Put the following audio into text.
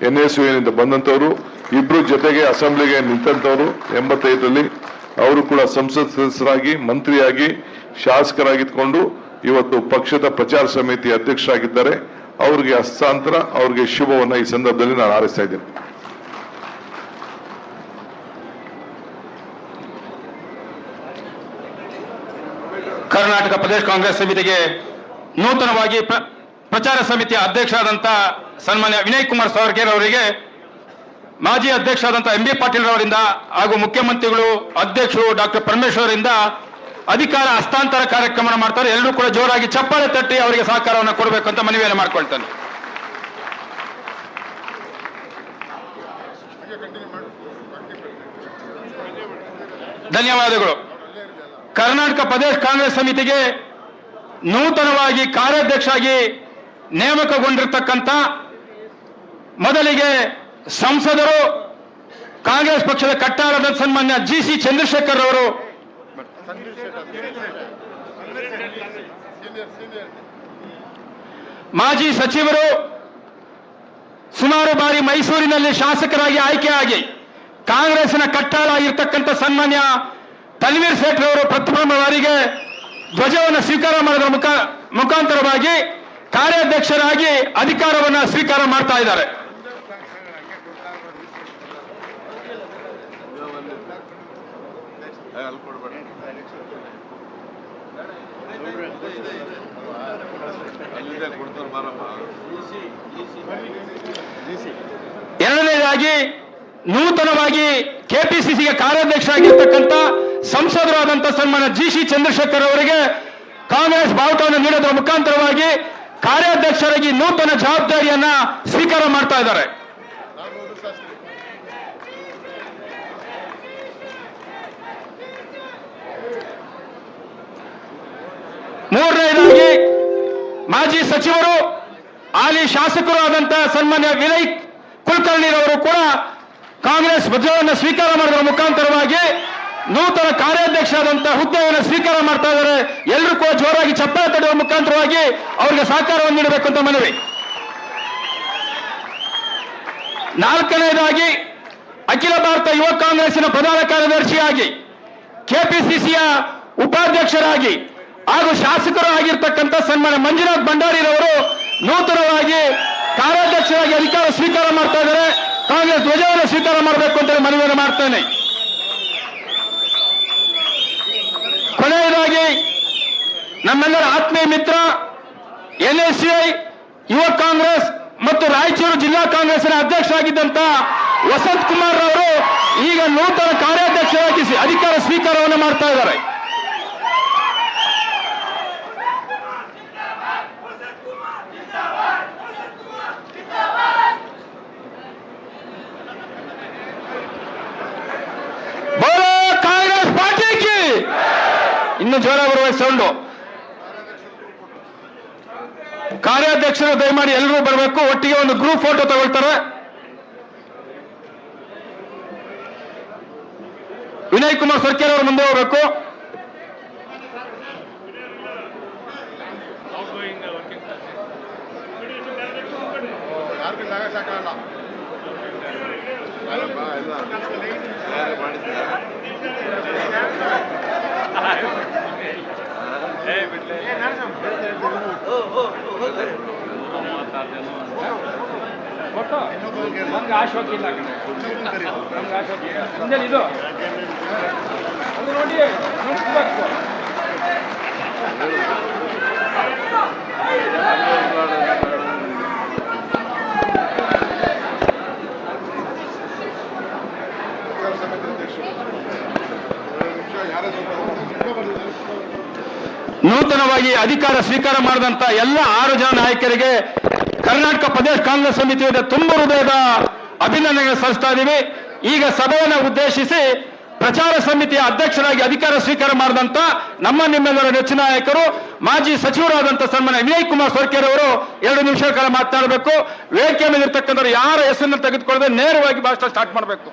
NSUನಿಂದ ಬಂದಂತವರು, ಇಬ್ರು ಜೊತೆಗೆ ಅಸೆಂಬ್ಲಿಗೆ ನಿಂತಂತವರು 85ರಲ್ಲಿ ಅವರು ಕೂಡ ಸಂಸತ್ ಸದಸ್ಯರಾಗಿ, ಮಂತ್ರಿಯಾಗಿ, ಶಾಸಕರಾಗಿದ್ಕೊಂಡು ಇವತ್ತು ಪಕ್ಷದ ಪ್ರಚಾರ ಸಮಿತಿ ಅಧ್ಯಕ್ಷರಾಗಿದ್ದಾರೆ. ಅವರಿಗೆ ಹಸ್ತಾಂತರ, ಅವರಿಗೆ ಶುಭವನ್ನ ಈ ಸಂದರ್ಭದಲ್ಲಿ ನಾನು ಹಾರೈಸ್ತಾ ಇದ್ದೇನೆ. ಕರ್ನಾಟಕ ಪ್ರದೇಶ ಕಾಂಗ್ರೆಸ್ ಸಮಿತಿಗೆ ನೂತನವಾಗಿ ಪ್ರಚಾರ ಸಮಿತಿಯ ಅಧ್ಯಕ್ಷರಾದಂಥ ಸನ್ಮಾನ್ಯ ವಿನಯ್ ಕುಮಾರ್ ಸಾವರ್ಕರ್ ಅವರಿಗೆ ಮಾಜಿ ಅಧ್ಯಕ್ಷರಾದಂಥ MB ಪಾಟೀಲ್ ಅವರಿಂದ ಹಾಗೂ ಮುಖ್ಯಮಂತ್ರಿಗಳು ಅಧ್ಯಕ್ಷರು ಡಾಕ್ಟರ್ ಪರಮೇಶ್ವರ್ ಅವರಿಂದ ಅಧಿಕಾರ ಹಸ್ತಾಂತರ ಕಾರ್ಯಕ್ರಮ ಮಾಡ್ತಾರೆ. ಎಲ್ಲರೂ ಕೂಡ ಜೋರಾಗಿ ಚಪ್ಪಾಳೆ ತಟ್ಟಿ ಅವರಿಗೆ ಸಹಕಾರವನ್ನು ಕೊಡಬೇಕು ಅಂತ ಮನವಿಯನ್ನು ಮಾಡ್ಕೊಳ್ತಾನೆ. ಧನ್ಯವಾದಗಳು. ಕರ್ನಾಟಕ ಪ್ರದೇಶ ಕಾಂಗ್ರೆಸ್ ಸಮಿತಿಗೆ ನೂತನವಾಗಿ ಕಾರ್ಯಾಧ್ಯಕ್ಷರಾಗಿ ನೇಮಕಗೊಂಡಿರ್ತಕ್ಕಂಥ ಮೊದಲಿಗೆ ಸಂಸದರು, ಕಾಂಗ್ರೆಸ್ ಪಕ್ಷದ ಕಟ್ಟಾರದ ಸನ್ಮಾನ್ಯ GC ಚಂದ್ರಶೇಖರ್ ಅವರು, ಮಾಜಿ ಸಚಿವರು, ಸುಮಾರು ಬಾರಿ ಮೈಸೂರಿನಲ್ಲಿ ಶಾಸಕರಾಗಿ ಆಯ್ಕೆಯಾಗಿ ಕಾಂಗ್ರೆಸ್ನ ಕಟ್ಟಾಳಾಗಿರ್ತಕ್ಕಂಥ ಸನ್ಮಾನ್ಯ ತನ್ವೀರ್ ಸೇಠ್ ಅವರು ಪ್ರಥಮ ಬಾರಿಗೆ ಧ್ವಜವನ್ನು ಸ್ವೀಕಾರ ಮಾಡೋದ್ರ ಮುಖಾಂತರವಾಗಿ ಕಾರ್ಯಾಧ್ಯಕ್ಷರಾಗಿ ಅಧಿಕಾರವನ್ನು ಸ್ವೀಕಾರ ಮಾಡ್ತಾ ಇದ್ದಾರೆ. ಎರಡನೇದಾಗಿ ನೂತನವಾಗಿ KPCCಗೆ ಕಾರ್ಯಾಧ್ಯಕ್ಷರಾಗಿರ್ತಕ್ಕಂಥ ಸಂಸದರಾದಂಥ ಸನ್ಮಾನ್ಯ GC ಚಂದ್ರಶೇಖರ್ ಅವರಿಗೆ ಕಾಂಗ್ರೆಸ್ ಬಾವುಟವನ್ನು ನೀಡೋದ್ರ ಮುಖಾಂತರವಾಗಿ ಕಾರ್ಯಾಧ್ಯಕ್ಷರಾಗಿ ನೂತನ ಜವಾಬ್ದಾರಿಯನ್ನ ಸ್ವೀಕಾರ ಮಾಡ್ತಾ ಇದ್ದಾರೆ. ಮೂರನೇದಾಗಿ ಮಾಜಿ ಸಚಿವರು, ಹಾಲಿ ಶಾಸಕರು ಆದಂತಹ ಸನ್ಮಾನ್ಯ ವಿನಯ್ ಕುಲಕರ್ಣಿರವರು ಕೂಡ ಕಾಂಗ್ರೆಸ್ ಧ್ವಜವನ್ನು ಸ್ವೀಕಾರ ಮಾಡೋದ್ರ ಮುಖಾಂತರವಾಗಿ ನೂತನ ಕಾರ್ಯಾಧ್ಯಕ್ಷರಾದಂತಹ ಹುದ್ದೆಯನ್ನು ಸ್ವೀಕಾರ ಮಾಡ್ತಾ ಇದ್ದಾರೆ. ಎಲ್ಲರೂ ಕೂಡ ಜೋರಾಗಿ ಚಪ್ಪಾಳೆ ತಡೆಯುವ ಮುಖಾಂತರವಾಗಿ ಅವರಿಗೆ ಸಹಕಾರವನ್ನು ನೀಡಬೇಕು ಅಂತ ಮನವಿ. ನಾಲ್ಕನೇದಾಗಿ ಅಖಿಲ ಭಾರತ ಯುವ ಕಾಂಗ್ರೆಸ್ಸಿನ ಪ್ರಧಾನ ಕಾರ್ಯದರ್ಶಿಯಾಗಿ, KPCCಯ ಉಪಾಧ್ಯಕ್ಷರಾಗಿ ಹಾಗೂ ಶಾಸಕರು ಆಗಿರ್ತಕ್ಕಂಥ ಸನ್ಮಾನ್ಯ ಮಂಜುನಾಥ್ ಭಂಡಾರಿರವರು ನೂತನವಾಗಿ ಕಾರ್ಯಾಧ್ಯಕ್ಷರಾಗಿ ಅಧಿಕಾರ ಸ್ವೀಕಾರ ಮಾಡ್ತಾ ಇದ್ದಾರೆ. ಕಾಂಗ್ರೆಸ್ ಧ್ವಜವನ್ನು ಸ್ವೀಕಾರ ಮಾಡಬೇಕು ಅಂತ ಮನವಿಯನ್ನು ಮಾಡ್ತೇನೆ. ಕೊನೆಯದಾಗಿ ನಮ್ಮೆಲ್ಲರ ಆತ್ಮೀಯ ಮಿತ್ರ NSCI ಯುವ ಕಾಂಗ್ರೆಸ್ ಮತ್ತು ರಾಯಚೂರು ಜಿಲ್ಲಾ ಕಾಂಗ್ರೆಸ್ನ ಅಧ್ಯಕ್ಷರಾಗಿದ್ದಂತ ವಸಂತ್ ಕುಮಾರ್ ಅವರು ಈಗ ನೂತನ ಕಾರ್ಯಾಧ್ಯಕ್ಷರಾಗಿ ಅಧಿಕಾರ ಸ್ವೀಕಾರವನ್ನು ಮಾಡ್ತಾ ಇದ್ದಾರೆ. ಇನ್ನು ಜೋರ ಬರುವ ಸೌಂಡು. ಕಾರ್ಯಾಧ್ಯಕ್ಷರು ದಯಮಾಡಿ ಎಲ್ಲರೂ ಬರಬೇಕು. ಒಟ್ಟಿಗೆ ಒಂದು ಗ್ರೂಪ್ ಫೋಟೋ ತಗೊಳ್ತಾರೆ. ವಿನಯ್ ಕುಮಾರ್ ಸರ್ಕೇರ್ ಅವರು ಮುಂದೆ ಹೋಗಬೇಕು. ನಮ್ಗೆ ಆಶೋಕ್ ಇಲ್ಲ, ನಮ್ಗೆ ಆಶೋಕ್ ಇಲ್ಲ. ಮುಂದೆ ಇದು ಅದು ನೋಡಿ ನೂತನವಾಗಿ ಅಧಿಕಾರ ಸ್ವೀಕಾರ ಮಾಡಿದಂತ ಎಲ್ಲ 6 ಜನ ನಾಯಕರಿಗೆ ಕರ್ನಾಟಕ ಪ್ರದೇಶ ಕಾಂಗ್ರೆಸ್ ಸಮಿತಿಯ ತುಂಬ ಹೃದಯದ ಅಭಿನಂದನೆಗಳು ಸಲ್ಲಿಸ್ತಾ ಇದ್ದೀವಿ. ಈಗ ಸಭೆಯನ್ನು ಉದ್ದೇಶಿಸಿ ಪ್ರಚಾರ ಸಮಿತಿಯ ಅಧ್ಯಕ್ಷರಾಗಿ ಅಧಿಕಾರ ಸ್ವೀಕಾರ ಮಾಡಿದಂತ ನಿಮ್ಮೆಲ್ಲರ ನೆಚ್ಚಿನ ನಾಯಕರು ಮಾಜಿ ಸಚಿವರಾದಂಥ ಸನ್ಮಾನ್ಯ ವಿನಯ್ ಕುಮಾರ್ ಸೊರ್ಕೇರ್ ಅವರು 2 ನಿಮಿಷಗಳ ಕಾಲ ಮಾತನಾಡಬೇಕು. ವೇದಿಕೆ ಮೇಲೆ ಇರ್ತಕ್ಕಂಥವ್ರು ಯಾರ ಹೆಸರನ್ನು ತೆಗೆದುಕೊಳ್ಳದೆ ನೇರವಾಗಿ ಭಾಷಣ ಸ್ಟಾರ್ಟ್ ಮಾಡಬೇಕು.